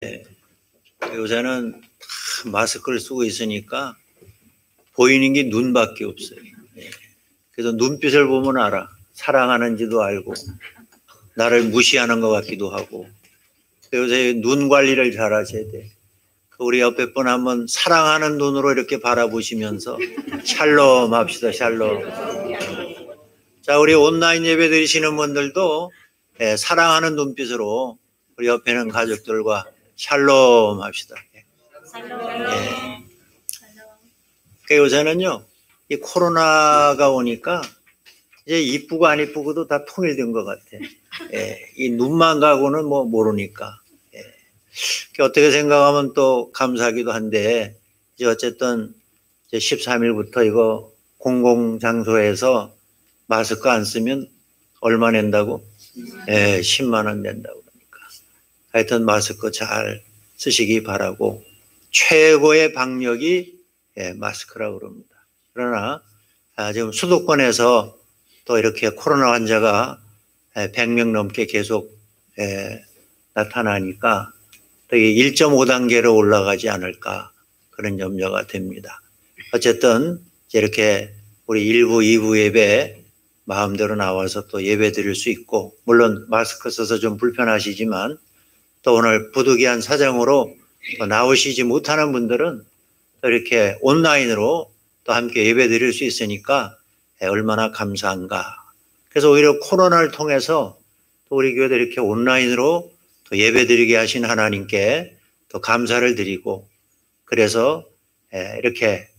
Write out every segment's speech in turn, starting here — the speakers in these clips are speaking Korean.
네. 요새는 다 마스크를 쓰고 있으니까 보이는 게 눈밖에 없어요. 네. 그래서 눈빛을 보면 알아. 사랑하는지도 알고 나를 무시하는 것 같기도 하고. 요새 눈 관리를 잘 하셔야 돼. 우리 옆에 분 한번 사랑하는 눈으로 이렇게 바라보시면서 샬롬 합시다. 샬롬. 자, 우리 온라인 예배 드리시는 분들도 사랑하는 눈빛으로 우리 옆에 있는 가족들과 샬롬 합시다. 예. 요새는요, 이 코로나가 오니까 이제 이쁘고 안 이쁘고도 다 통일된 것 같아. 예. 이 눈만 가고는 뭐 모르니까. 예. 어떻게 생각하면 또 감사하기도 한데, 이제 어쨌든 이제 13일부터 이거 공공장소에서 마스크 안 쓰면 얼마 낸다고? 예, 10만 원 낸다고 그러니까. 하여튼 마스크 잘 쓰시기 바라고, 최고의 방역이 마스크라고 그럽니다. 그러나 지금 수도권에서 또 이렇게 코로나 환자가 100명 넘게 계속 나타나니까 또 1.5단계로 올라가지 않을까 그런 염려가 됩니다. 어쨌든 이렇게 우리 1부, 2부 예배 마음대로 나와서 또 예배 드릴 수 있고, 물론 마스크 써서 좀 불편하시지만 또 오늘 부득이한 사정으로 또 나오시지 못하는 분들은 또 이렇게 온라인으로 또 함께 예배 드릴 수 있으니까 얼마나 감사한가. 그래서 오히려 코로나를 통해서 또 우리 교회도 이렇게 온라인으로 또 예배 드리게 하신 하나님께 또 감사를 드리고, 그래서 이렇게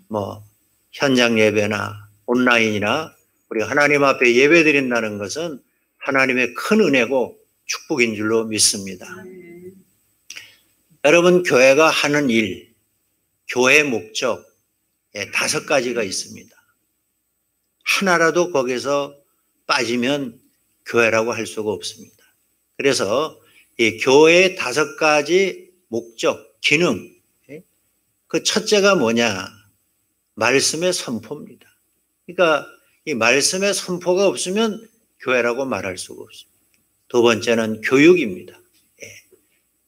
뭐 현장 예배나 온라인이나 우리 하나님 앞에 예배 드린다는 것은 하나님의 큰 은혜고 축복인 줄로 믿습니다. 여러분, 교회가 하는 일, 교회 목적 5가지가 있습니다. 하나라도 거기서 빠지면 교회라고 할 수가 없습니다. 그래서 이 교회의 5가지 목적, 기능, 그 첫째가 뭐냐? 말씀의 선포입니다. 그러니까 이 말씀의 선포가 없으면 교회라고 말할 수가 없습니다. 두 번째는 교육입니다.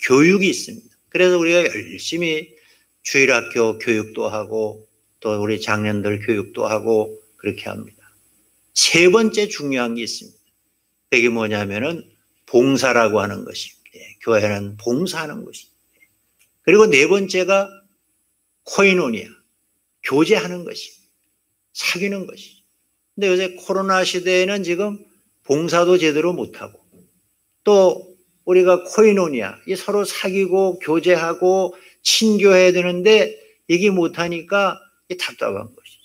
교육이 있습니다. 그래서 우리가 열심히 주일학교 교육도 하고 또 우리 장년들 교육도 하고 그렇게 합니다. 세 번째 중요한 게 있습니다. 그게 뭐냐면은 봉사라고 하는 것입니다. 교회는 봉사하는 것입니다. 그리고 네 번째가 코이노니아, 교제하는 것입니다. 사귀는 것이죠. 근데 요새 코로나 시대에는 지금 봉사도 제대로 못하고 또 우리가 코이노니아, 이 서로 사귀고 교제하고 친교해야 되는데 이게 못하니까 답답한 것이죠.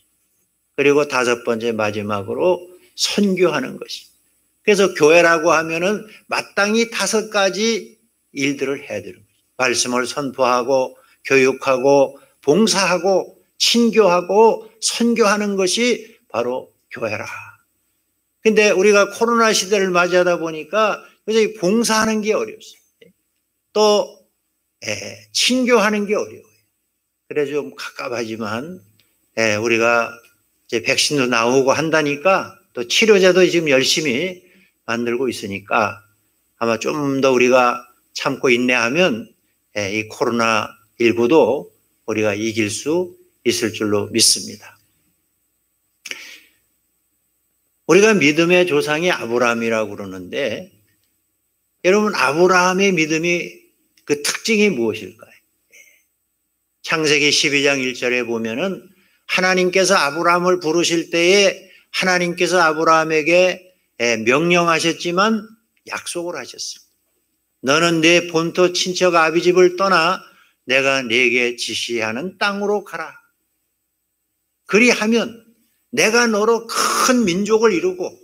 그리고 5번째 마지막으로 선교하는 것입니다. 그래서 교회라고 하면은 마땅히 5가지 일들을 해야 되는 거죠. 말씀을 선포하고 교육하고 봉사하고 친교하고 선교하는 것이 바로 교회라. 근데 우리가 코로나 시대를 맞이하다 보니까 그래서 봉사하는 게 어렵습니다. 또 친교하는 게 어려워요. 그래서 좀 갑갑하지만 우리가 이제 백신도 나오고 한다니까 또 치료제도 지금 열심히 만들고 있으니까 아마 좀 더 우리가 참고 인내하면 이 코로나19도 우리가 이길 수 있을 줄로 믿습니다. 우리가 믿음의 조상이 아브라함이라고 그러는데, 여러분, 아브라함의 믿음이 그 특징이 무엇일까요? 창세기 12장 1절에 보면은 하나님께서 아브라함을 부르실 때에 하나님께서 아브라함에게 명령하셨지만 약속을 하셨습니다. 너는 내 본토 친척 아비집을 떠나 내가 네게 지시하는 땅으로 가라. 그리하면 내가 너로 큰 민족을 이루고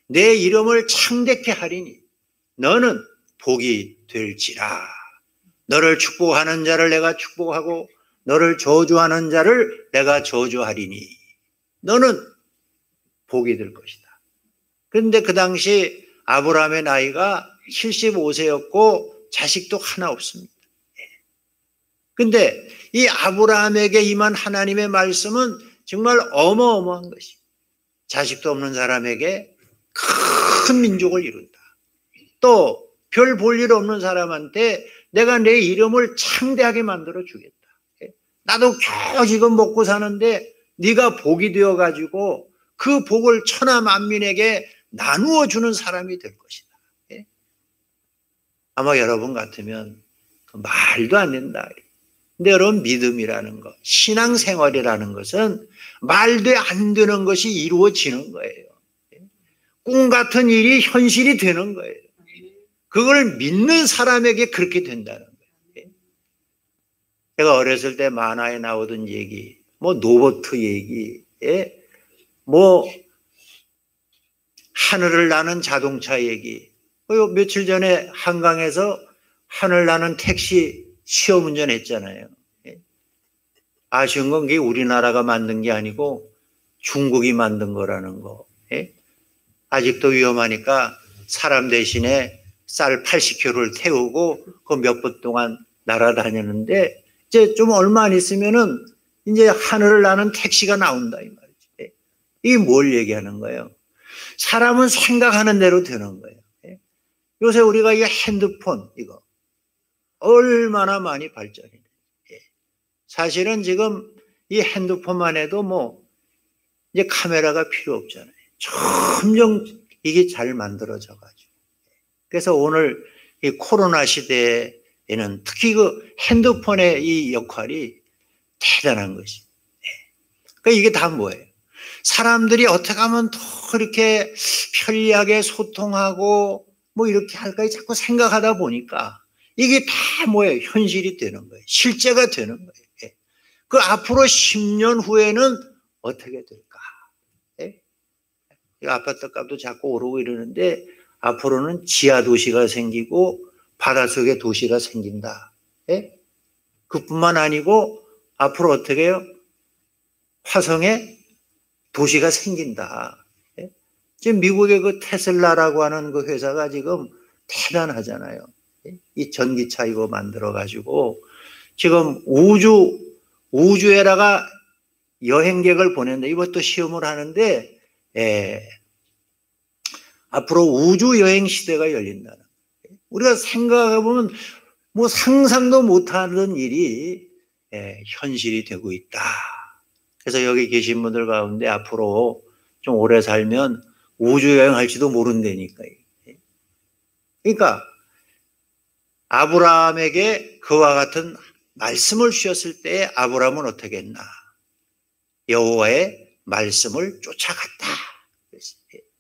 내 이름을 창대케 하리니 너는 복이 될지라. 너를 축복하는 자를 내가 축복하고 너를 저주하는 자를 내가 저주하리니 너는 복이 될 것이다. 그런데 그 당시 아브라함의 나이가 75세였고 자식도 하나 없습니다. 그런데 이 아브라함에게 임한 하나님의 말씀은 정말 어마어마한 것입니다. 자식도 없는 사람에게 큰 민족을 이룬다. 또 별 볼 일 없는 사람한테 내가 내 이름을 창대하게 만들어 주겠다. 나도 겨우 지금 먹고 사는데 네가 복이 되어 가지고 그 복을 천하 만민에게 나누어 주는 사람이 될 것이다. 아마 여러분 같으면 말도 안 된다. 근데 여러분, 믿음이라는 것, 신앙생활이라는 것은 말도 안 되는 것이 이루어지는 거예요. 꿈 같은 일이 현실이 되는 거예요. 그걸 믿는 사람에게 그렇게 된다는 거예요. 제가 어렸을 때 만화에 나오던 얘기, 뭐 노보트 얘기, 뭐 하늘을 나는 자동차 얘기, 며칠 전에 한강에서 하늘 나는 택시 시험 운전했잖아요. 아쉬운 건 그게 우리나라가 만든 게 아니고 중국이 만든 거라는 거. 아직도 위험하니까 사람 대신에 쌀 80kg를 태우고 그 몇 분 동안 날아다녔는데 이제 좀 얼마 안 있으면은 이제 하늘을 나는 택시가 나온다 이 말이지. 이게 뭘 얘기하는 거예요? 사람은 생각하는 대로 되는 거예요. 요새 우리가 이 핸드폰 이거 얼마나 많이 발전이 돼요. 사실은 지금 이 핸드폰만 해도 뭐 이제 카메라가 필요 없잖아요. 점점 이게 잘 만들어져 가지고. 그래서 오늘 이 코로나 시대에는 특히 그 핸드폰의 이 역할이 대단한 것입니다. 그러니까 이게 다 뭐예요? 사람들이 어떻게 하면 더 이렇게 편리하게 소통하고 뭐 이렇게 할까 자꾸 생각하다 보니까 이게 다 뭐예요? 현실이 되는 거예요. 실제가 되는 거예요. 그 앞으로 10년 후에는 어떻게 될까? 아파트 값도 자꾸 오르고 이러는데 앞으로는 지하 도시가 생기고 바닷속에 도시가 생긴다. 그뿐만 아니고 앞으로 어떻게 해요? 화성에 도시가 생긴다. 지금 미국의 그 테슬라라고 하는 그 회사가 지금 대단하잖아요. 이 전기차 이거 만들어 가지고 지금 우주에다가 여행객을 보낸다. 이것도 시험을 하는데 앞으로 우주 여행 시대가 열린다는 거예요. 우리가 생각해 보면 뭐 상상도 못하는 일이 현실이 되고 있다. 그래서 여기 계신 분들 가운데 앞으로 좀 오래 살면 우주 여행할지도 모른다니까요. 그러니까 아브라함에게 그와 같은 말씀을 주셨을 때 아브라함은 어떻게 했나? 여호와의 말씀을 쫓아갔다.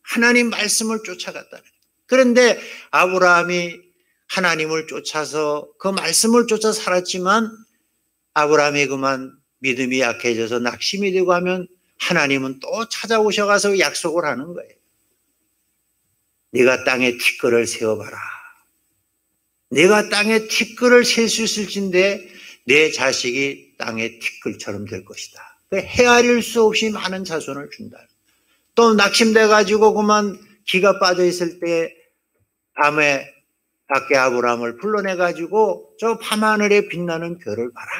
하나님 말씀을 쫓아갔다. 그런데 아브라함이 하나님을 쫓아서 그 말씀을 쫓아 살았지만 아브라함이 그만 믿음이 약해져서 낙심이 되고 하면 하나님은 또 찾아오셔가서 약속을 하는 거예요. 네가 땅에 티끌을 세워봐라. 네가 땅에 티끌을 셀 수 있을진데 내 자식이 땅의 티끌처럼 될 것이다. 헤아릴 수 없이 많은 자손을 준다. 또 낙심돼 가지고 그만 기가 빠져 있을 때 밤에 밖에 아브라함을 불러내 가지고 저 밤하늘에 빛나는 별을 봐라.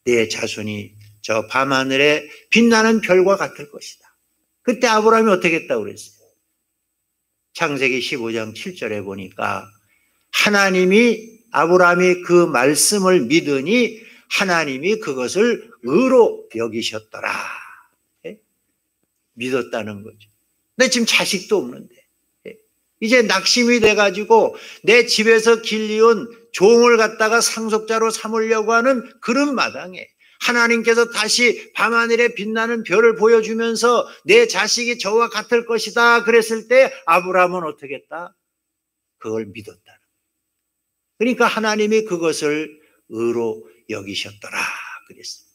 내 자손이 저 밤하늘에 빛나는 별과 같을 것이다. 그때 아브라함이 어떻게 했다고 그랬어요? 창세기 15장 7절에 보니까 아브라함이 그 말씀을 믿으니 하나님이 그것을 의로 여기셨더라. 믿었다는 거죠. 근데 지금 자식도 없는데 이제 낙심이 돼가지고 내 집에서 길리온 종을 갖다가 상속자로 삼으려고 하는 그런 마당에 하나님께서 다시 밤하늘에 빛나는 별을 보여주면서 내 자식이 저와 같을 것이다 그랬을 때 아브라함은 어떻게 했다? 그걸 믿었다. 그러니까 하나님이 그것을 의로 여기셨더라 그랬어요.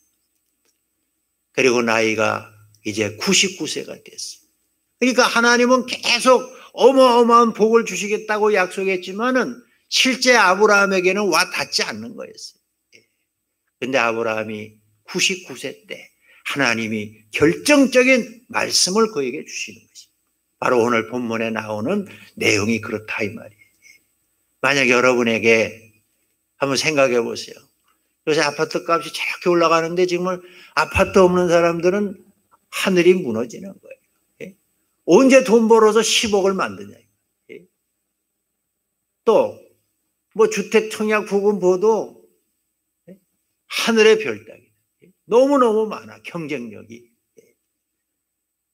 그리고 나이가 이제 99세가 됐어요. 그러니까 하나님은 계속 어마어마한 복을 주시겠다고 약속했지만은 실제 아브라함에게는 와 닿지 않는 거였어요. 그런데 아브라함이 99세 때 하나님이 결정적인 말씀을 그에게 주시는 것입니다. 바로 오늘 본문에 나오는 내용이 그렇다 이 말이에요. 만약 여러분에게 한번 생각해 보세요. 요새 아파트 값이 저렇게 올라가는데 지금 아파트 없는 사람들은 하늘이 무너지는 거예요. 언제 돈 벌어서 10억을 만드냐. 또 뭐 주택 청약 부분 보도 하늘의 별 따기. 너무너무 많아, 경쟁력이.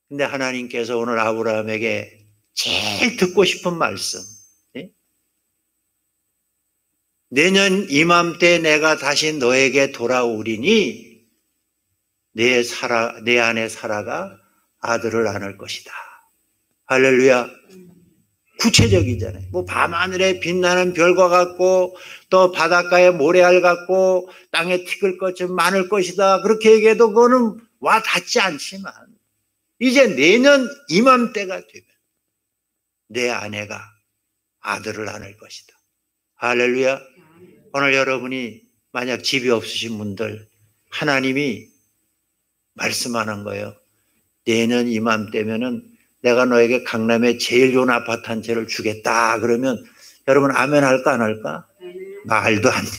근데 하나님께서 오늘 아브라함에게 제일 듣고 싶은 말씀. 내년 이맘때 내가 다시 너에게 돌아오리니 내 아내 사라가 아들을 안을 것이다. 할렐루야. 구체적이잖아요. 뭐 밤하늘에 빛나는 별과 같고 또 바닷가에 모래알 같고 땅에 티끌 것처럼 많을 것이다. 그렇게 얘기해도 그거는 와 닿지 않지만 이제 내년 이맘때가 되면 내 아내가 아들을 안을 것이다. 할렐루야. 오늘 여러분이 만약 집이 없으신 분들 하나님이 말씀하는 거예요. 내년 이맘때면은 내가 너에게 강남에 제일 좋은 아파트 한 채를 주겠다. 그러면 여러분 아멘 할까 안 할까? 말도 안 돼.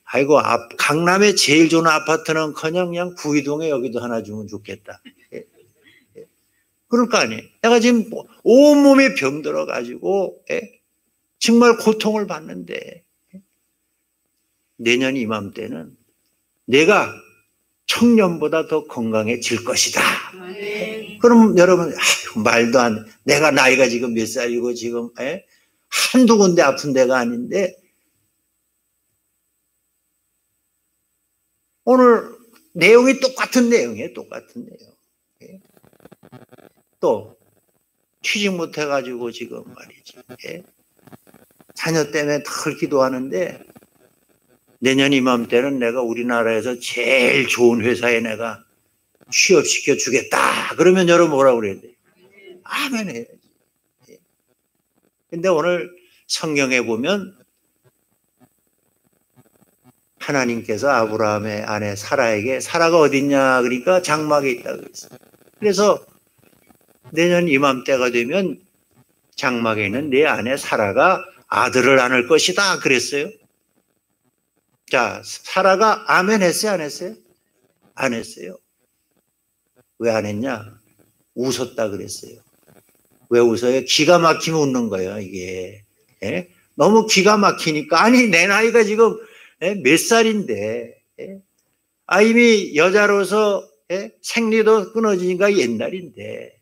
아이고 강남에 제일 좋은 아파트는커녕 그냥 구이동에 여기도 하나 주면 좋겠다. 그럴 거 아니에요. 내가 지금 온몸에 병들어 가지고 정말 고통을 받는데 내년 이맘때는 내가 청년보다 더 건강해질 것이다. 그럼 여러분 말도 안 돼. 내가 나이가 지금 몇 살이고 지금 한두 군데 아픈 데가 아닌데 오늘 내용이 똑같은 내용이에요. 똑같은 내용. 또 취직 못해가지고 지금 말이지. 자녀 때문에 덜 기도하는데 내년 이맘때는 내가 우리나라에서 제일 좋은 회사에 내가 취업시켜 주겠다. 그러면 여러분 뭐라고 그래야 돼? 아멘 해야지. 근데 오늘 성경에 보면 하나님께서 아브라함의 아내 사라에게 사라가 어딨냐 그러니까 장막에 있다고 그랬어요. 그래서 내년 이맘때가 되면 장막에 있는 내 아내 사라가 아들을 안을 것이다 그랬어요. 자, 사라가 아멘 했어요 안 했어요? 안 했어요. 왜 안 했냐? 웃었다 그랬어요. 왜 웃어요? 기가 막히면 웃는 거예요 이게. 너무 기가 막히니까 아니 내 나이가 지금 몇 살인데 이미 여자로서 생리도 끊어지니까 옛날인데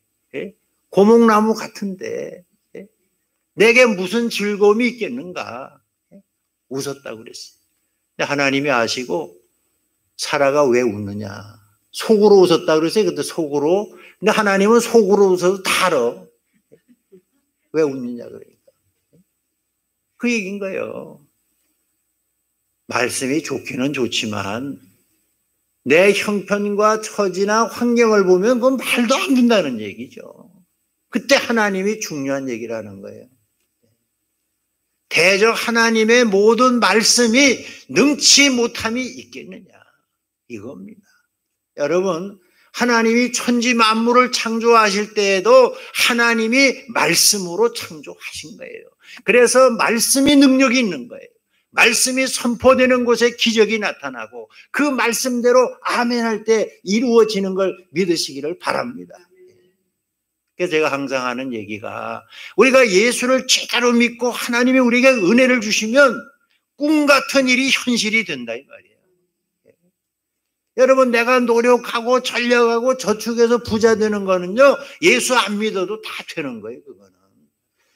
고목나무 같은데 내게 무슨 즐거움이 있겠는가. 웃었다고 그랬어요. 근데 하나님이 아시고 사라가 왜 웃느냐. 속으로 웃었다고 그랬어요. 근데 속으로. 근데 하나님은 속으로 웃어도 다 알아. 왜 웃느냐 그러니까. 그 얘기인 거예요. 말씀이 좋기는 좋지만 내 형편과 처지나 환경을 보면 그건 말도 안 된다는 얘기죠. 그때 하나님이 중요한 얘기를 하는 거예요. 대적 하나님의 모든 말씀이 능치 못함이 있겠느냐 이겁니다. 여러분 하나님이 천지 만물을 창조하실 때에도 하나님이 말씀으로 창조하신 거예요. 그래서 말씀이 능력이 있는 거예요. 말씀이 선포되는 곳에 기적이 나타나고 그 말씀대로 아멘할 때 이루어지는 걸 믿으시기를 바랍니다. 그래서 제가 항상 하는 얘기가 우리가 예수를 제대로 믿고 하나님이 우리에게 은혜를 주시면 꿈 같은 일이 현실이 된다 이 말이에요. 여러분 내가 노력하고 전력하고 저축해서 부자 되는 거는요 예수 안 믿어도 다 되는 거예요 그거는.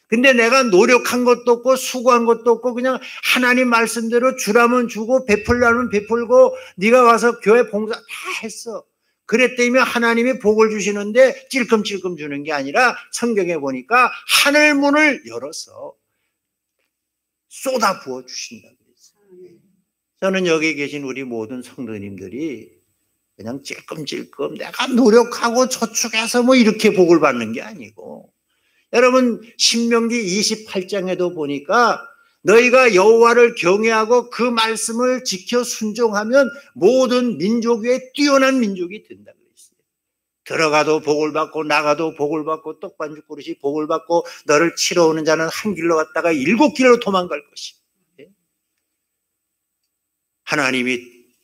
근데 내가 노력한 것도 없고 수고한 것도 없고 그냥 하나님 말씀대로 주라면 주고 베풀라면 베풀고 네가 와서 교회 봉사 다 했어. 그랬더니 하나님이 복을 주시는데 찔끔찔끔 주는 게 아니라 성경에 보니까 하늘 문을 열어서 쏟아 부어 주신다고 그랬어요. 저는 여기 계신 우리 모든 성도님들이 그냥 찔끔찔끔 내가 노력하고 저축해서 뭐 이렇게 복을 받는 게 아니고 여러분 신명기 28장에도 보니까 너희가 여호와를 경외하고 그 말씀을 지켜 순종하면 모든 민족 위에 뛰어난 민족이 된다고 했어요. 들어가도 복을 받고 나가도 복을 받고 떡반죽 그릇이 복을 받고 너를 치러 오는 자는 한 길로 갔다가 7길로 도망갈 것이고 하나님이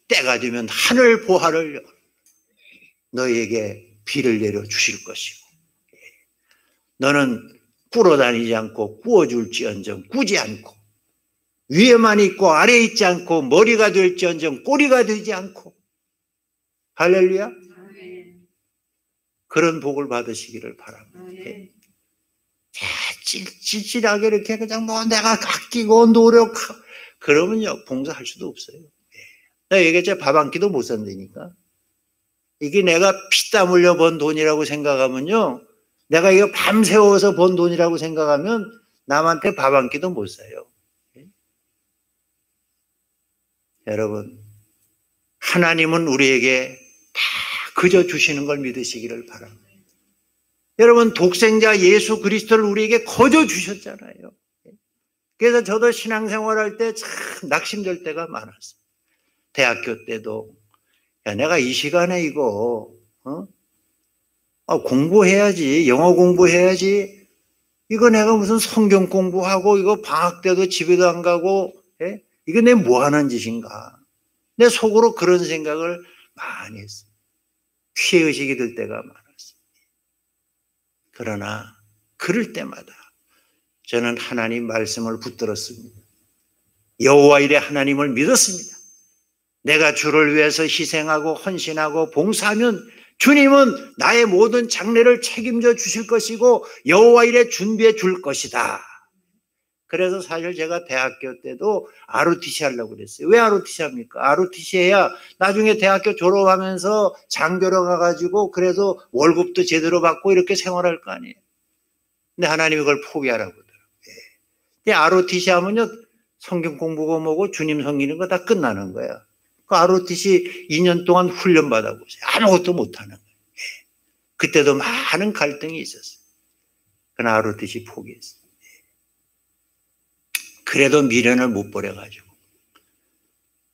때가 되면 하늘 보화를 너희에게 비를 내려 주실 것이고 너는 꿇어 다니지 않고 구워줄지언정 꾸지 않고 위에만 있고 아래에 있지 않고 머리가 될지언정 꼬리가 되지 않고. 할렐루야. 그런 복을 받으시기를 바랍니다. 찔찔하게 이렇게 그냥 뭐 내가 아끼고 노력하고 그러면요 봉사할 수도 없어요. 내가 얘기했죠. 밥 한 끼도 못 산다니까. 이게 내가 피땀 흘려 번 돈이라고 생각하면요, 내가 이거 밤새워서 번 돈이라고 생각하면 남한테 밥 한 끼도 못 사요. 여러분, 하나님은 우리에게 다 그저 주시는 걸 믿으시기를 바랍니다. 여러분, 독생자 예수 그리스도를 우리에게 거저 주셨잖아요. 그래서 저도 신앙생활할 때 참 낙심될 때가 많았어요. 대학교 때도 야, 내가 이 시간에 이거 공부해야지, 영어 공부해야지. 이거 내가 무슨 성경 공부하고 이거 방학 때도 집에도 안 가고 이거 내 뭐 하는 짓인가. 내 속으로 그런 생각을 많이 했어요. 피해의식이 들 때가 많았어요. 그러나 그럴 때마다 저는 하나님 말씀을 붙들었습니다. 여호와 일의 하나님을 믿었습니다. 내가 주를 위해서 희생하고 헌신하고 봉사하면 주님은 나의 모든 장래를 책임져 주실 것이고 여호와 일에 준비해 줄 것이다. 그래서 사실 제가 대학교 때도 ROTC 하려고 그랬어요. 왜 ROTC 합니까? ROTC 해야 나중에 대학교 졸업하면서 장교로 가가지고 그래도 월급도 제대로 받고 이렇게 생활할 거 아니에요. 근데 하나님이 그걸 포기하라고 그러더라고요. ROTC 하면요 성경 공부고 뭐고 주님 섬기는 거 다 끝나는 거야. 그 ROTC 2년 동안 훈련 받아보세요. 아무것도 못하는 거예요. 그때도 많은 갈등이 있었어요. 그러나 ROTC 포기했어요. 그래도 미련을 못 버려가지고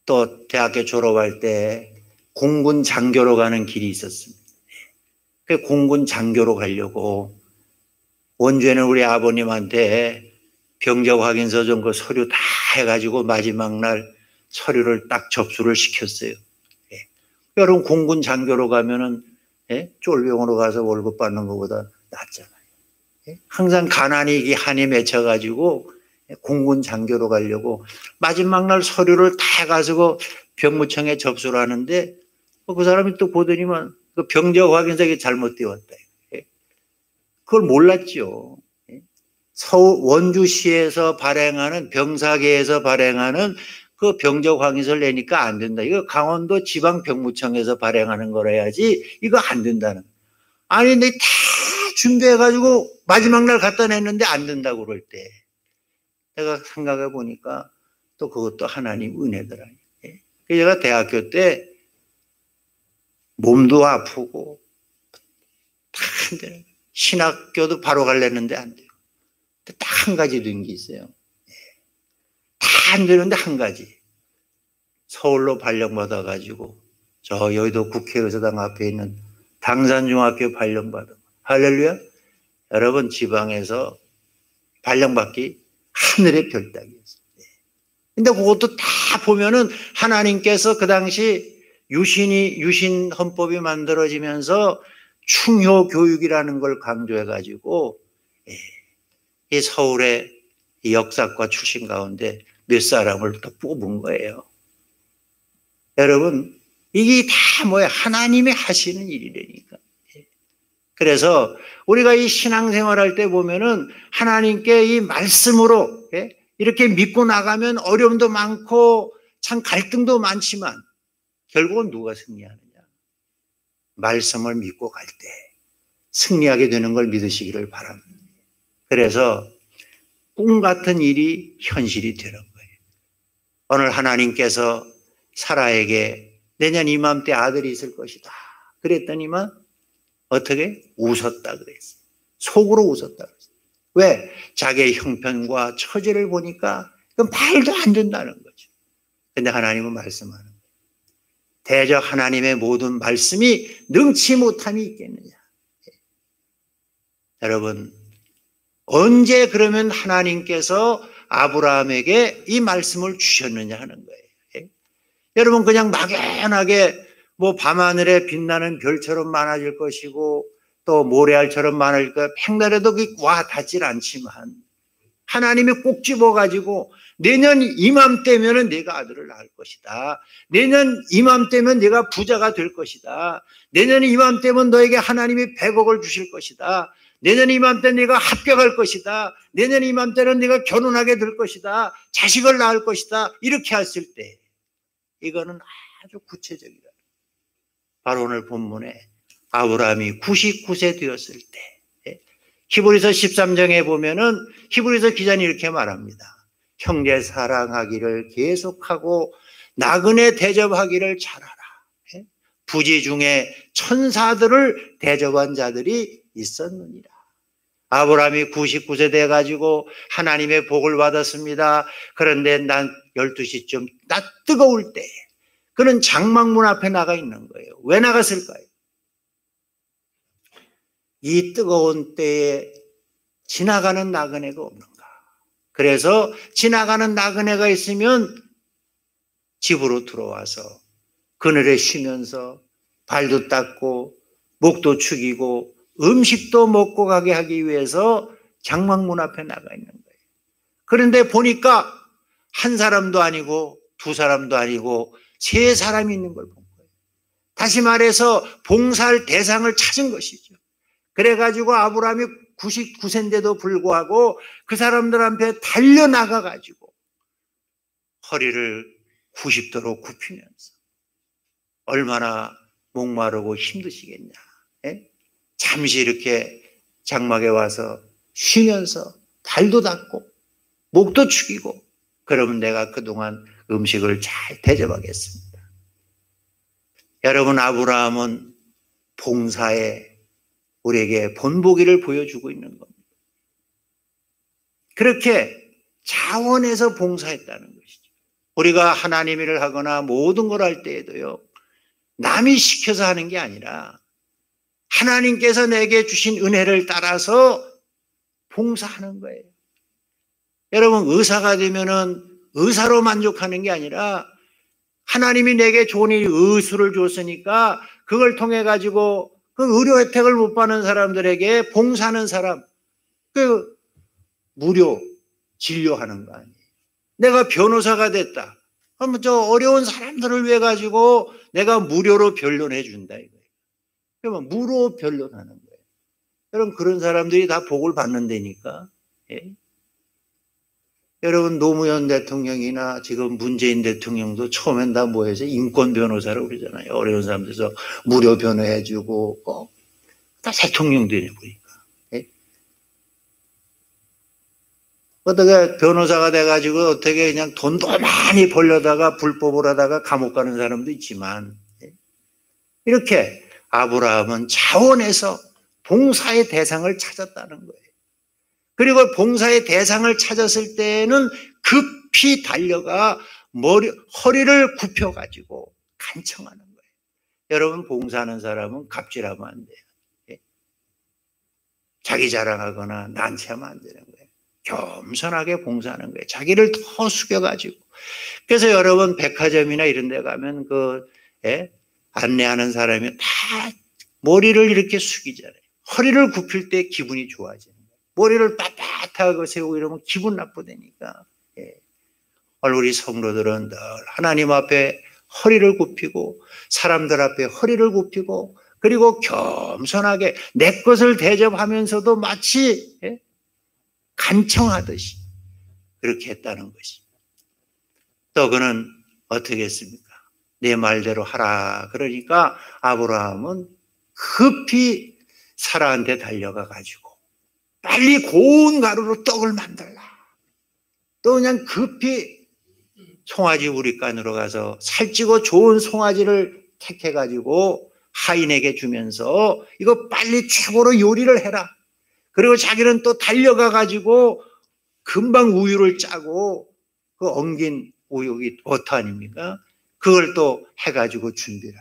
또 대학교 졸업할 때 공군 장교로 가는 길이 있었습니다. 그 공군 장교로 가려고 원주에는 우리 아버님한테 병적 확인서 좀 그 서류 다 해가지고 마지막 날 서류를 딱 접수를 시켰어요. 여러분 공군 장교로 가면은 쫄병으로 가서 월급 받는 것보다 낫잖아요. 항상 가난이 한이 맺혀가지고 공군 장교로 가려고 마지막 날 서류를 다 해가지고 병무청에 접수를 하는데 그 사람이 또 보더니만 그 병적 확인서가 잘못되어 왔다. 그걸 몰랐죠. 원주시에서 발행하는 병사계에서 발행하는 그 병적 확인서를 내니까 안 된다. 이거 강원도 지방병무청에서 발행하는 거라야지 이거 안 된다는. 아니 근데 다 준비해가지고 마지막 날 갖다 냈는데 안 된다고 그럴 때 내가 생각해 보니까 또 그것도 하나님 은혜더라. 제가 대학교 때 몸도 아프고 다 안 돼요. 신학교도 바로 갈랬는데 안 돼요. 딱 한 가지 된 게 있어요. 다 안 되는데 한 가지. 서울로 발령받아가지고 저 여의도 국회의사당 앞에 있는 당산중학교 발령받아. 할렐루야. 여러분 지방에서 발령받기 하늘의 별따기였어요. 근데 그것도 다 보면은 하나님께서 그 당시 유신 헌법이 만들어지면서 충효 교육이라는 걸 강조해가지고 이 서울의 이 역사과 출신 가운데 몇 사람을 또 뽑은 거예요. 여러분 이게 다 뭐야? 하나님이 하시는 일이라니까. 그래서 우리가 이 신앙생활할 때 보면은 하나님께 이 말씀으로 이렇게 믿고 나가면 어려움도 많고 참 갈등도 많지만 결국은 누가 승리하느냐? 말씀을 믿고 갈 때 승리하게 되는 걸 믿으시기를 바랍니다. 그래서 꿈 같은 일이 현실이 되는 거예요. 오늘 하나님께서 사라에게 내년 이맘때 아들이 있을 것이다. 그랬더니만 어떻게? 웃었다 그랬어요. 속으로 웃었다 그랬어요. 왜? 자기의 형편과 처지를 보니까 그건 말도 안 된다는 거죠. 그런데 하나님은 말씀하는 거예요. 대적 하나님의 모든 말씀이 능치 못함이 있겠느냐. 여러분 언제 그러면 하나님께서 아브라함에게 이 말씀을 주셨느냐 하는 거예요. 여러분 그냥 막연하게 뭐 밤하늘에 빛나는 별처럼 많아질 것이고 또 모래알처럼 많을 것 백날에도 와 닿질 않지만 하나님이 꼭 집어가지고 내년 이맘때면은 내가 아들을 낳을 것이다. 내년 이맘때면 내가 부자가 될 것이다. 내년 이맘때면 너에게 하나님이 100억을 주실 것이다. 내년 이맘때 내가 합격할 것이다. 내년 이맘때는 내가 결혼하게 될 것이다. 자식을 낳을 것이다. 이렇게 했을 때 이거는 아주 구체적이다. 바로 오늘 본문에 아브라함이 99세 되었을 때 히브리서 13장에 보면은 히브리서 기자는 이렇게 말합니다. 형제 사랑하기를 계속하고 나그네 대접하기를 잘하라. 부지 중에 천사들을 대접한 자들이 있었느니라. 아브라함이 99세 돼가지고 하나님의 복을 받았습니다. 그런데 난 12시쯤 낯 뜨거울 때 그는 장막문 앞에 나가 있는 거예요. 왜 나갔을까요? 이 뜨거운 때에 지나가는 나그네가 없는가? 그래서 지나가는 나그네가 있으면 집으로 들어와서 그늘에 쉬면서 발도 닦고 목도 축이고 음식도 먹고 가게 하기 위해서 장막문 앞에 나가 있는 거예요. 그런데 보니까 한 사람도 아니고 두 사람도 아니고 세 사람이 있는 걸 본 거예요. 다시 말해서 봉사할 대상을 찾은 것이죠. 그래가지고 아브라함이 99세인데도 불구하고 그 사람들 앞에 달려나가가지고 허리를 90도로 굽히면서 얼마나 목마르고 힘드시겠냐. 잠시 이렇게 장막에 와서 쉬면서 발도 닦고 목도 축이고 그러면 내가 그동안 음식을 잘 대접하겠습니다. 여러분, 아브라함은 봉사에 우리에게 본보기를 보여주고 있는 겁니다. 그렇게 자원해서 봉사했다는 것이죠. 우리가 하나님 일을 하거나 모든 걸 할 때에도요, 남이 시켜서 하는 게 아니라 하나님께서 내게 주신 은혜를 따라서 봉사하는 거예요. 여러분, 의사가 되면은 의사로 만족하는 게 아니라 하나님이 내게 좋은 의술을 줬으니까 그걸 통해 가지고 그 의료 혜택을 못 받는 사람들에게 봉사하는 사람, 그 무료 진료하는 거 아니에요. 내가 변호사가 됐다. 그러면 저 어려운 사람들을 위해 가지고 내가 무료로 변론해 준다 이거예요. 그러면 무료 변론하는 거예요. 여러분, 그런 사람들이 다 복을 받는다니까. 예? 여러분, 노무현 대통령이나 지금 문재인 대통령도 처음엔 다 뭐 해서 인권 변호사라고 그러잖아요. 어려운 사람들에서 무료 변호해주고, 다 대통령 되네, 보니까. 예? 어떻게 변호사가 돼가지고 어떻게 그냥 돈도 많이 벌려다가 불법을 하다가 감옥 가는 사람도 있지만, 예? 이렇게 아브라함은 자원해서 봉사의 대상을 찾았다는 거예요. 그리고 봉사의 대상을 찾았을 때는 급히 달려가 허리를 굽혀가지고 간청하는 거예요. 여러분, 봉사하는 사람은 갑질하면 안 돼요. 예? 자기 자랑하거나 난치하면 안 되는 거예요. 겸손하게 봉사하는 거예요. 자기를 더 숙여가지고. 그래서 여러분, 백화점이나 이런 데 가면 안내하는 사람이 다 머리를 이렇게 숙이잖아요. 허리를 굽힐 때 기분이 좋아지는 거예요. 머리를 빳빳하게 세우고 이러면 기분 나쁘다니까. 예. 우리 성도들은 늘 하나님 앞에 허리를 굽히고 사람들 앞에 허리를 굽히고 그리고 겸손하게 내 것을 대접하면서도 마치 간청하듯이 그렇게 했다는 것이. 또 그는 어떻게 했습니까? 내 말대로 하라. 그러니까 아브라함은 급히 사라한테 달려가 가지고 빨리 고운 가루로 떡을 만들라. 또 그냥 급히 송아지 우리간으로 가서 살찌고 좋은 송아지를 택해 가지고 하인에게 주면서 이거 빨리 최고로 요리를 해라. 그리고 자기는 또 달려가 가지고 금방 우유를 짜고 그 엉긴 우유가 버터 아닙니까? 그걸 또 해가지고 준비라.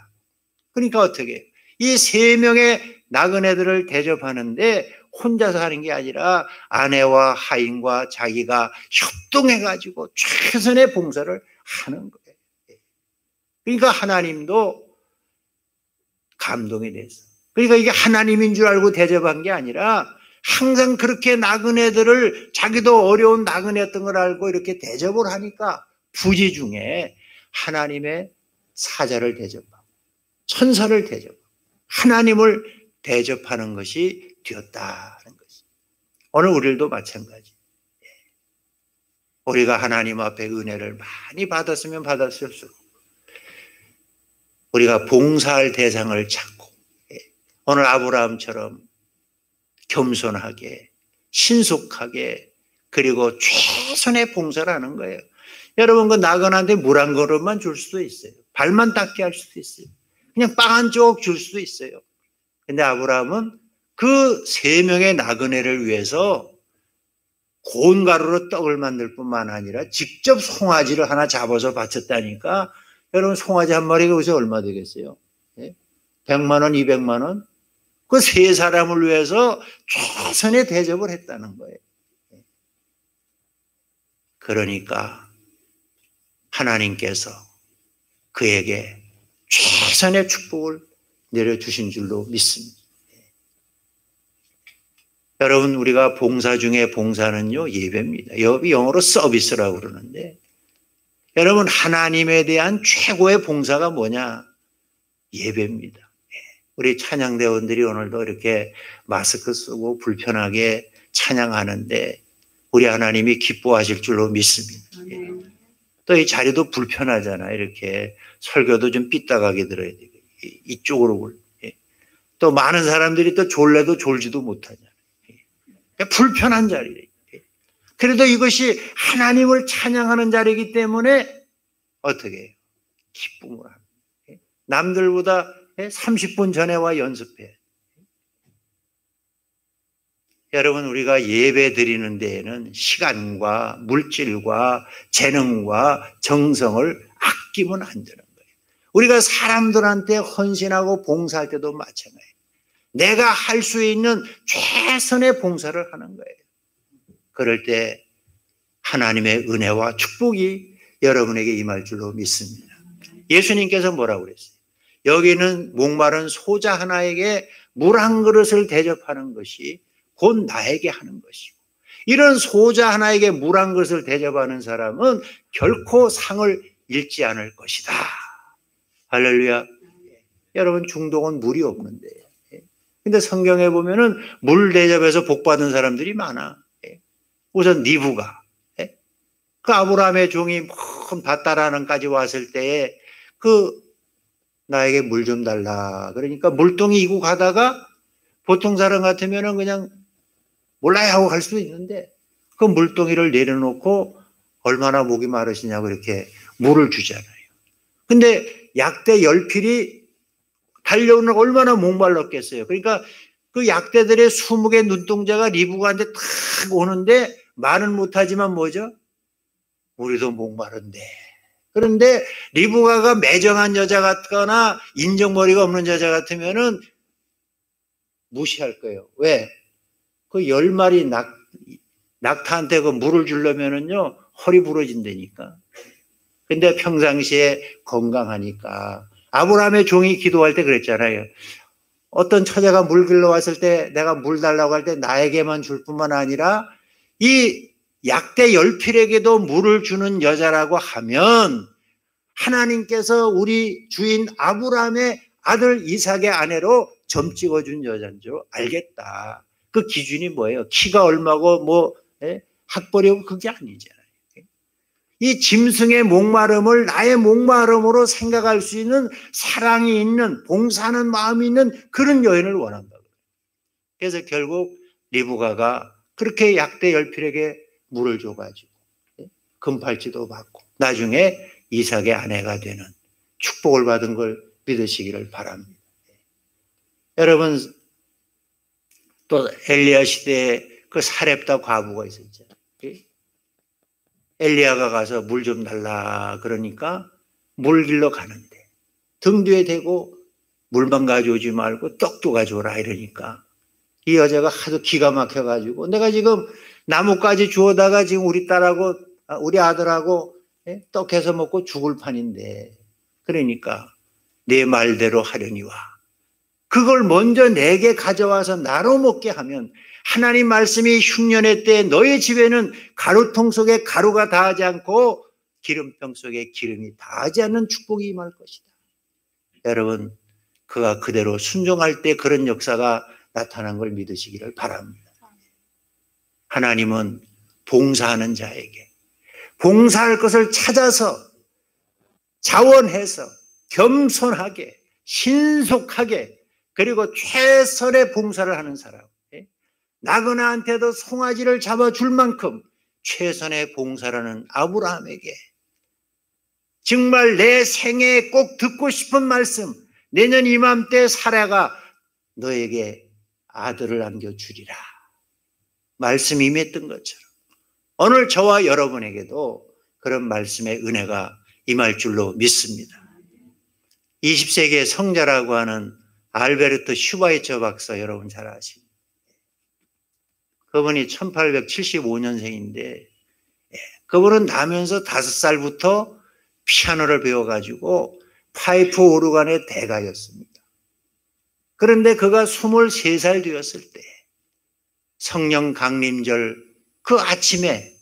그러니까 어떻게 이 세 명의 나그네들을 대접하는데 혼자서 하는 게 아니라 아내와 하인과 자기가 협동해가지고 최선의 봉사를 하는 거예요. 그러니까 하나님도 감동이 됐어. 그러니까 이게 하나님인 줄 알고 대접한 게 아니라 항상 그렇게 나그네들을 자기도 어려운 나그네였던 걸 알고 이렇게 대접을 하니까 부지 중에 하나님의 사자를 대접하고 천사를 대접하고 하나님을 대접하는 것이 되었다는 것이. 오늘 우리들도 마찬가지. 우리가 하나님 앞에 은혜를 많이 받았으면 받았을수록 우리가 봉사할 대상을 찾고 오늘 아브라함처럼 겸손하게 신속하게 그리고 최선의 봉사를 하는 거예요. 여러분 그 나그네한테 물 한 그릇만 줄 수도 있어요. 발만 닦게 할 수도 있어요. 그냥 빵 한 조각 줄 수도 있어요. 근데 아브라함은 그 3명의 나그네를 위해서 고운 가루로 떡을 만들 뿐만 아니라 직접 송아지를 하나 잡아서 바쳤다니까. 여러분 송아지 한 마리가 여기서 얼마 되겠어요? 100만 원, 200만 원? 그 3사람을 위해서 최선의 대접을 했다는 거예요. 그러니까 하나님께서 그에게 최선의 축복을 내려주신 줄로 믿습니다. 여러분 우리가 봉사 중에 봉사는요 예배입니다. 영어로 서비스라고 그러는데 여러분 하나님에 대한 최고의 봉사가 뭐냐? 예배입니다. 우리 찬양대원들이 오늘도 이렇게 마스크 쓰고 불편하게 찬양하는데 우리 하나님이 기뻐하실 줄로 믿습니다. 또 이 자리도 불편하잖아요. 이렇게 설교도 좀 삐딱하게 들어야 되고 이쪽으로 또 많은 사람들이 또 졸래도 졸지도 못하잖아요. 불편한 자리예요. 그래도 이것이 하나님을 찬양하는 자리이기 때문에 어떻게 해요? 기쁨을 합니다. 남들보다 30분 전에 와 연습해. 여러분 우리가 예배 드리는 데에는 시간과 물질과 재능과 정성을 아끼면 안 되는 거예요. 우리가 사람들한테 헌신하고 봉사할 때도 마찬가지예요. 내가 할 수 있는 최선의 봉사를 하는 거예요. 그럴 때 하나님의 은혜와 축복이 여러분에게 임할 줄로 믿습니다. 예수님께서 뭐라고 그랬어요? 여기는 목마른 소자 하나에게 물 한 그릇을 대접하는 것이 곧 나에게 하는 것이고 이런 소자 하나에게 물 한 그릇을 대접하는 사람은 결코 상을 잃지 않을 것이다. 할렐루야. 여러분 중동은 물이 없는데 근데 성경에 보면은 물 대접에서 복 받은 사람들이 많아. 우선 니부가 그 아브라함의 종이 먼 밧다라는까지 왔을 때에 나에게 물 좀 달라. 그러니까 물동이 이고 가다가 보통 사람 같으면은 그냥 몰라요 하고 갈 수도 있는데 그 물동이를 내려놓고 얼마나 목이 마르시냐고 이렇게 물을 주잖아요. 근데 약대 열필이 달려오는 얼마나 목말랐겠어요. 그러니까 그 약대들의 20개 눈동자가 리브가한테 탁 오는데 말은 못하지만 뭐죠? 우리도 목마른데. 그런데 리브가가 매정한 여자 같거나 인정머리가 없는 여자 같으면은 무시할 거예요. 왜? 그 10마리 낙타한테 그 물을 주려면은요, 허리 부러진다니까. 근데 평상시에 건강하니까. 아브라함의 종이 기도할 때 그랬잖아요. 어떤 처자가 물 길러 왔을 때 내가 물 달라고 할 때 나에게만 줄 뿐만 아니라 이 약대 열필에게도 물을 주는 여자라고 하면 하나님께서 우리 주인 아브라함의 아들 이삭의 아내로 점 찍어준 여자인 줄 알겠다. 그 기준이 뭐예요? 키가 얼마고 학벌이고 그게 아니잖아요. 이 짐승의 목마름을 나의 목마름으로 생각할 수 있는 사랑이 있는 봉사하는 마음이 있는 그런 여인을 원한다. 그래서 결국 리브가가 그렇게 약대 열필에게 물을 줘가지고 금팔찌도 받고 나중에 이삭의 아내가 되는 축복을 받은 걸 믿으시기를 바랍니다. 여러분 또 엘리야 시대에 그 사렙다 과부가 있었죠. 엘리야가 가서 물 좀 달라 그러니까 물 길러 가는데 등 뒤에 대고 물만 가져오지 말고 떡도 가져오라 이러니까 이 여자가 하도 기가 막혀가지고 내가 지금 나뭇가지 주워다가 지금 우리 딸하고 우리 아들하고 떡 해서 먹고 죽을 판인데 그러니까 내 말대로 하려니와 그걸 먼저 내게 가져와서 나로 먹게 하면 하나님 말씀이 흉년의 때 너의 집에는 가루통 속에 가루가 닿지 않고 기름병 속에 기름이 닿지 않는 축복이 임할 것이다. 여러분, 그가 그대로 순종할 때 그런 역사가 나타난 걸 믿으시기를 바랍니다. 하나님은 봉사하는 자에게 봉사할 것을 찾아서 자원해서 겸손하게 신속하게 그리고 최선의 봉사를 하는 사람, 나그네한테도 송아지를 잡아줄 만큼 최선의 봉사라는 아브라함에게 정말 내 생애에 꼭 듣고 싶은 말씀, 내년 이맘때 사라가 너에게 아들을 안겨주리라 말씀이 임했던 것처럼 오늘 저와 여러분에게도 그런 말씀의 은혜가 임할 줄로 믿습니다. 20세기의 성자라고 하는 알베르트 슈바이처 박사 여러분 잘 아십니다. 그분이 1875년생인데 그분은 나면서 5살부터 피아노를 배워가지고 파이프 오르간의 대가였습니다. 그런데 그가 23살 되었을 때 성령 강림절 그 아침에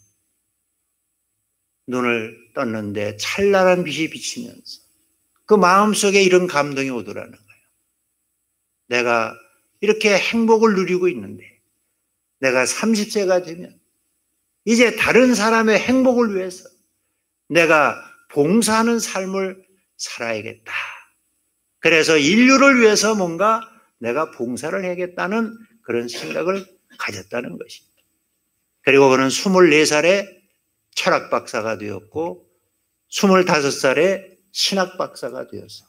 눈을 떴는데 찬란한 빛이 비치면서 그 마음속에 이런 감동이 오더라는 거예요. 내가 이렇게 행복을 누리고 있는데 내가 30세가 되면 이제 다른 사람의 행복을 위해서 내가 봉사하는 삶을 살아야겠다. 그래서 인류를 위해서 뭔가 내가 봉사를 해야겠다는 그런 생각을 가졌다는 것입니다. 그리고 그는 24살에 철학 박사가 되었고 25살에 신학 박사가 되어서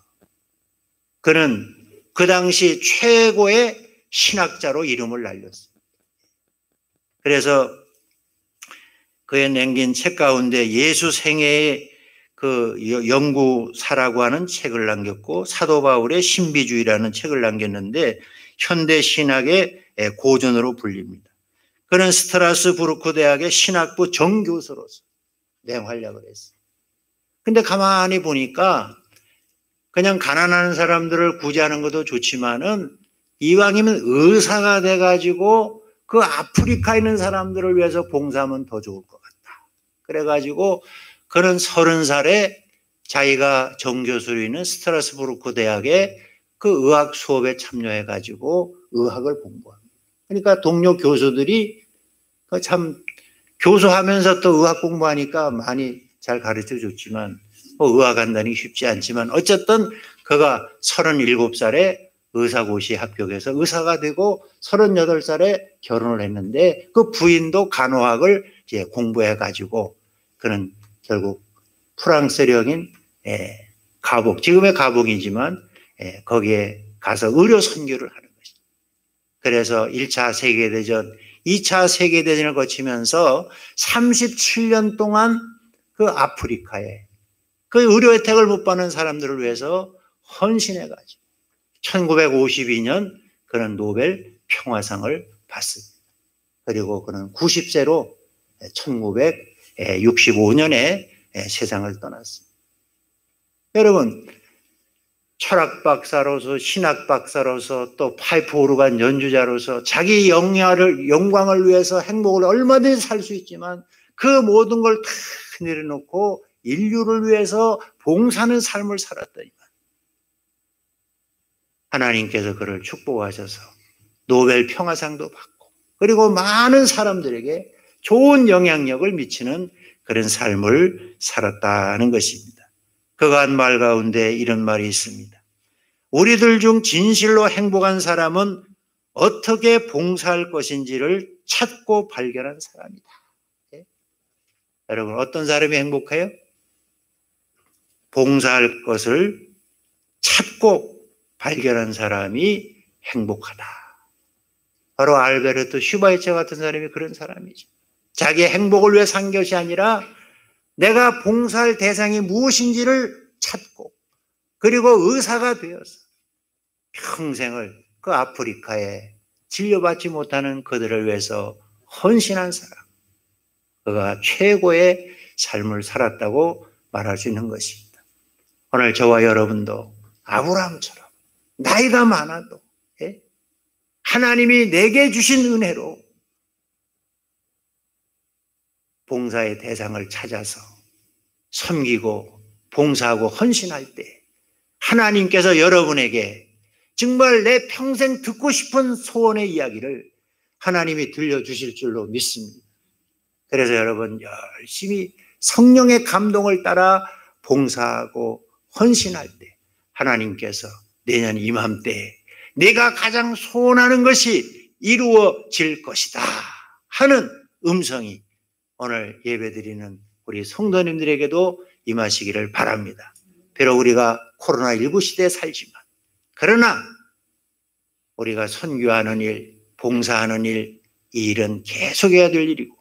그는 그 당시 최고의 신학자로 이름을 날렸습니다. 그래서 그의 남긴 책 가운데 예수 생애의 그 연구사라고 하는 책을 남겼고 사도 바울의 신비주의라는 책을 남겼는데 현대 신학의 고전으로 불립니다. 그는 스트라스부르크 대학의 신학부 정교수로서 맹활약을 했어요. 근데 가만히 보니까 그냥 가난한 사람들을 구제하는 것도 좋지만은 이왕이면 의사가 돼가지고 그 아프리카에 있는 사람들을 위해서 봉사하면 더 좋을 것 같다. 그래가지고 그는 30살에 자기가 정교수로 있는 스트라스부르크 대학의 그 의학 수업에 참여해가지고 의학을 공부합니다. 그러니까 동료 교수들이 참 교수하면서 또 의학 공부하니까 많이 잘 가르쳐 줬지만 의학한다니 쉽지 않지만 어쨌든 그가 37살에 의사고시에 합격해서 의사가 되고 38살에 결혼을 했는데 그 부인도 간호학을 이제 공부해 가지고 그는 결국 프랑스령인 가복, 지금의 가복이지만 거기에 가서 의료 선교를 하는 것입니다. 그래서 1차 세계대전, 2차 세계대전을 거치면서 37년 동안 그 아프리카에 그 의료 혜택을 못 받는 사람들을 위해서 헌신해가지고 1952년 그는 노벨 평화상을 받습니다. 그리고 그는 90세로 1965년에 세상을 떠났습니다. 여러분, 철학 박사로서 신학 박사로서 또 파이프 오르간 연주자로서 자기 영광을 위해서 행복을 얼마든지 살 수 있지만 그 모든 걸 다 내려놓고 인류를 위해서 봉사하는 삶을 살았더니만 하나님께서 그를 축복하셔서 노벨 평화상도 받고 그리고 많은 사람들에게 좋은 영향력을 미치는 그런 삶을 살았다는 것입니다. 그가 한 말 가운데 이런 말이 있습니다. 우리들 중 진실로 행복한 사람은 어떻게 봉사할 것인지를 찾고 발견한 사람이다. 여러분, 어떤 사람이 행복해요? 봉사할 것을 찾고 발견한 사람이 행복하다. 바로 알베르트 슈바이처 같은 사람이 그런 사람이죠. 자기의 행복을 위해 산 것이 아니라 내가 봉사할 대상이 무엇인지를 찾고 그리고 의사가 되어서 평생을 그 아프리카에 진료받지 못하는 그들을 위해서 헌신한 사람. 그가 최고의 삶을 살았다고 말할 수 있는 것입니다. 오늘 저와 여러분도 아브라함처럼 나이가 많아도 하나님이 내게 주신 은혜로 봉사의 대상을 찾아서 섬기고 봉사하고 헌신할 때 하나님께서 여러분에게 정말 내 평생 듣고 싶은 소원의 이야기를 하나님이 들려주실 줄로 믿습니다. 그래서 여러분 열심히 성령의 감동을 따라 봉사하고 헌신할 때 하나님께서 내년 이맘때에 내가 가장 소원하는 것이 이루어질 것이다 하는 음성이 오늘 예배드리는 우리 성도님들에게도 임하시기를 바랍니다. 비록 우리가 코로나19 시대에 살지만 그러나 우리가 선교하는 일, 봉사하는 일, 이 일은 계속해야 될 일이고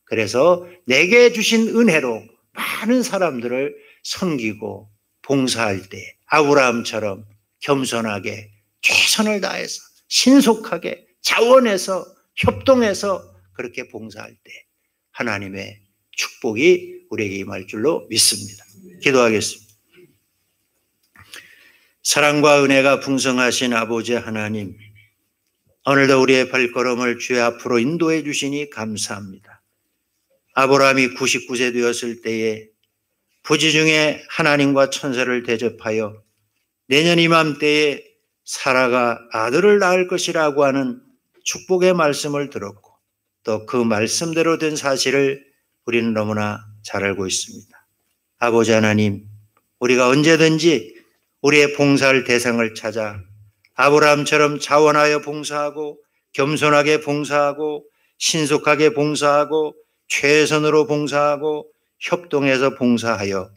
그래서 내게 주신 은혜로 많은 사람들을 섬기고 봉사할 때 아브라함처럼 겸손하게 최선을 다해서 신속하게 자원해서 협동해서 그렇게 봉사할 때 하나님의 축복이 우리에게 임할 줄로 믿습니다. 기도하겠습니다. 사랑과 은혜가 풍성하신 아버지 하나님, 오늘도 우리의 발걸음을 주의 앞으로 인도해 주시니 감사합니다. 아브라함이 99세 되었을 때에 부지 중에 하나님과 천사를 대접하여 내년 이맘때에 사라가 아들을 낳을 것이라고 하는 축복의 말씀을 들었고 또 그 말씀대로 된 사실을 우리는 너무나 잘 알고 있습니다. 아버지 하나님, 우리가 언제든지 우리의 봉사할 대상을 찾아 아브라함처럼 자원하여 봉사하고 겸손하게 봉사하고 신속하게 봉사하고 최선으로 봉사하고 협동해서 봉사하여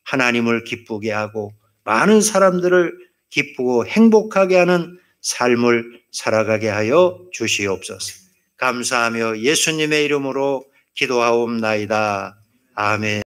하나님을 기쁘게 하고 많은 사람들을 기쁘고 행복하게 하는 삶을 살아가게 하여 주시옵소서. 감사하며 예수님의 이름으로 기도하옵나이다. 아멘.